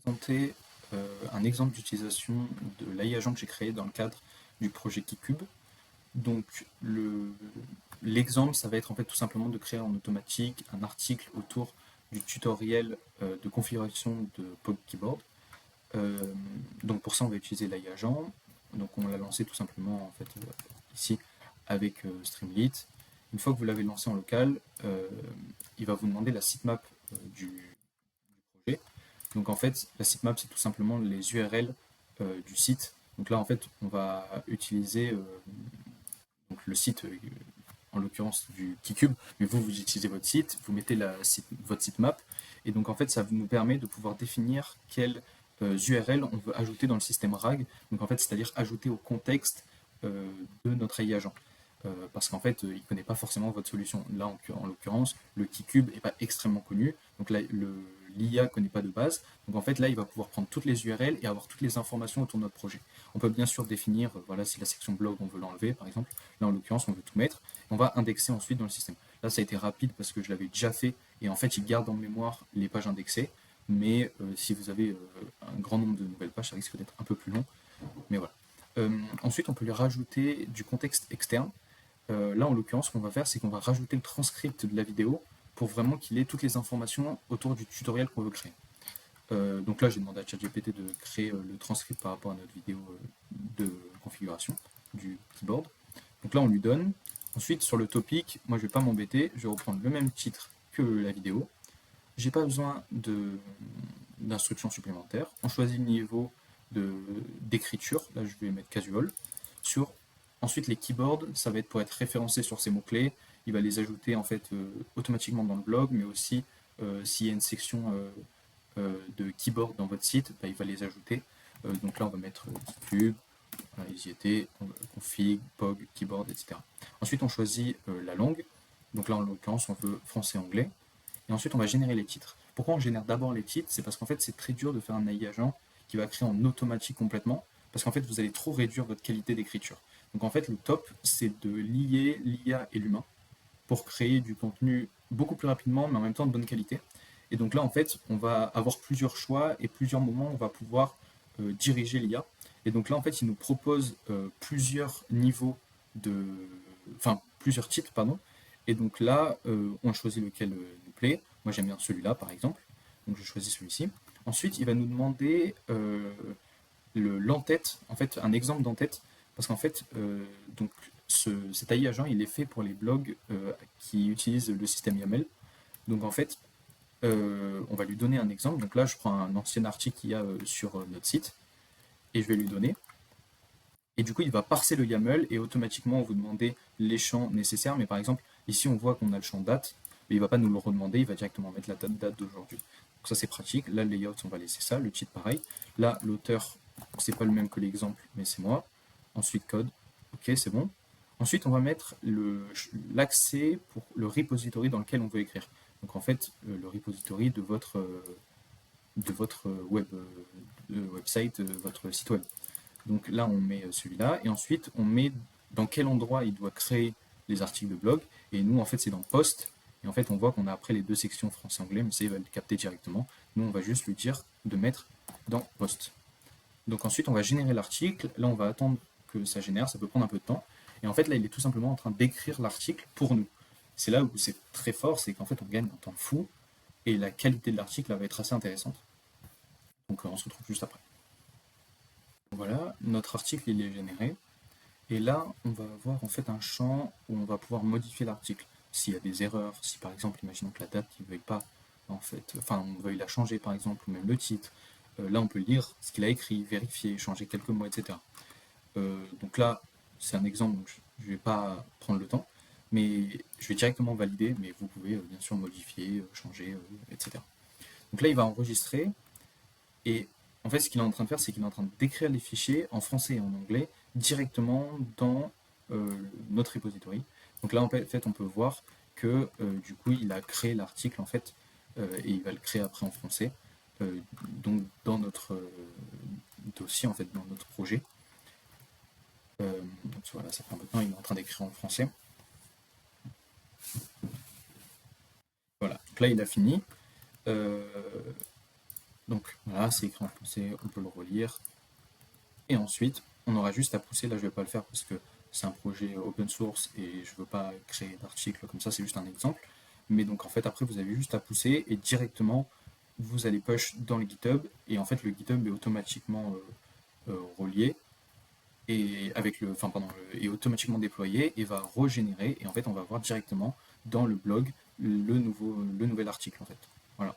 Présenter un exemple d'utilisation de l'AI agent que j'ai créé dans le cadre du projet KeyCube. Donc l'exemple, ça va être en fait tout simplement de créer en automatique un article autour du tutoriel de configuration de Pog Keyboard. Donc pour ça, on va utiliser l'AI agent. Donc on l'a lancé tout simplement en fait ici avec Streamlit. Une fois que vous l'avez lancé en local, il va vous demander la sitemap du projet. Donc en fait, la sitemap, c'est tout simplement les URL du site. Donc là, en fait, on va utiliser donc le site, en l'occurrence du KeyCube, mais vous utilisez votre site, vous mettez votre sitemap, et donc en fait, ça nous permet de pouvoir définir quelles URL on veut ajouter dans le système RAG, donc en fait, c'est-à-dire ajouter au contexte de notre AI agent. Parce qu'en fait, il ne connaît pas forcément votre solution. Là, en l'occurrence, le KeyCube n'est pas extrêmement connu, donc là, l'IA ne connaît pas de base. Donc en fait, là, il va pouvoir prendre toutes les URL et avoir toutes les informations autour de notre projet. On peut bien sûr définir, voilà, si la section blog, on veut l'enlever, par exemple. Là, en l'occurrence, on veut tout mettre. On va indexer ensuite dans le système. Là, ça a été rapide parce que je l'avais déjà fait, et en fait, il garde en mémoire les pages indexées. Mais si vous avez un grand nombre de nouvelles pages, ça risque d'être un peu plus long. Mais voilà. Ensuite, on peut lui rajouter du contexte externe. Là, en l'occurrence, ce qu'on va faire, c'est qu'on va rajouter le transcript de la vidéo pour vraiment qu'il ait toutes les informations autour du tutoriel qu'on veut créer. Donc là, j'ai demandé à ChatGPT de créer le transcript par rapport à notre vidéo de configuration du keyboard. Donc là, on lui donne. Ensuite, sur le topic, moi, je ne vais pas m'embêter. Je vais reprendre le même titre que la vidéo. J'ai pas besoin d'instructions supplémentaires. On choisit le niveau d'écriture. Là, je vais mettre casual. Sur Ensuite, les keyboards, ça va être pour être référencé sur ces mots-clés. Il va les ajouter en fait automatiquement dans le blog, mais aussi s'il y a une section de keyboard dans votre site, bah, il va les ajouter. Donc là, on va mettre cube, voilà, ils y étaient, config, pog, keyboard, etc. Ensuite, on choisit la langue. Donc là, en l'occurrence, on veut français-anglais. Et ensuite, on va générer les titres. Pourquoi on génère d'abord les titres? C'est parce qu'en fait, c'est très dur de faire un AI agent qui va créer en automatique complètement, parce qu'en fait, vous allez trop réduire votre qualité d'écriture. Donc en fait, le top, c'est de lier l'IA et l'humain pour créer du contenu beaucoup plus rapidement, mais en même temps de bonne qualité. Et donc là, en fait, on va avoir plusieurs choix et plusieurs moments où on va pouvoir diriger l'IA. Et donc là, en fait, il nous propose plusieurs niveaux de... Enfin, plusieurs titres, pardon. Et donc là, on choisit lequel nous plaît. Moi, j'aime bien celui-là, par exemple. Donc je choisis celui-ci. Ensuite, il va nous demander l'entête, en fait, un exemple d'entête. Parce qu'en fait, donc, cet AI agent, il est fait pour les blogs qui utilisent le système YAML. Donc en fait, on va lui donner un exemple. Donc là, je prends un ancien article qu'il y a sur notre site et je vais lui donner. Et du coup, il va parser le YAML et automatiquement vous demander les champs nécessaires. Mais par exemple, ici, on voit qu'on a le champ date, mais il ne va pas nous le redemander, il va directement mettre la date d'aujourd'hui. Donc ça, c'est pratique. Là, le layout, on va laisser ça. Le titre, pareil. Là, l'auteur, c'est pas le même que l'exemple, mais c'est moi. Ensuite, code. Ok, c'est bon. Ensuite, on va mettre l'accès pour le repository dans lequel on veut écrire. Donc en fait, le repository de votre website, votre site web. Donc là, on met celui-là, et ensuite, on met dans quel endroit il doit créer les articles de blog, et nous, en fait, c'est dans Post, et en fait, on voit qu'on a après les deux sections français-anglais, mais ça, il va le capter directement. Nous, on va juste lui dire de mettre dans Post. Donc ensuite, on va générer l'article, là, on va attendre que ça génère, ça peut prendre un peu de temps, et en fait, là, il est tout simplement en train d'écrire l'article pour nous. C'est là où c'est très fort, c'est qu'en fait, on gagne un temps fou, et la qualité de l'article va être assez intéressante. Donc on se retrouve juste après. Voilà, notre article il est généré. Et là, on va avoir en fait un champ où on va pouvoir modifier l'article. S'il y a des erreurs, si par exemple, imaginons que la date ne veuille pas, en fait, enfin, on veuille la changer par exemple, ou même le titre. Là, on peut lire ce qu'il a écrit, vérifier, changer quelques mots, etc. Donc là, c'est un exemple, donc je ne vais pas prendre le temps, mais je vais directement valider, mais vous pouvez bien sûr modifier, changer, etc. Donc là, il va enregistrer, et en fait, ce qu'il est en train de faire, c'est qu'il est en train d'écrire les fichiers en français et en anglais directement dans notre repository. Donc là, en fait, on peut voir que du coup, il a créé l'article en fait, et il va le créer après en français, donc dans notre dossier, en fait, dans notre projet. Donc voilà, ça fait un peu de temps, il est en train d'écrire en français. Voilà, donc là, il a fini. Donc voilà, c'est écrit en français, on peut le relire. Et ensuite, on aura juste à pousser, là je vais pas le faire parce que c'est un projet open source et je veux pas créer d'articles comme ça, c'est juste un exemple. Mais donc en fait après vous avez juste à pousser et directement vous allez push dans le GitHub et en fait le GitHub est automatiquement relié et avec le, enfin pardon, est automatiquement déployé et va régénérer et en fait on va voir directement dans le blog le nouvel article en fait. Voilà.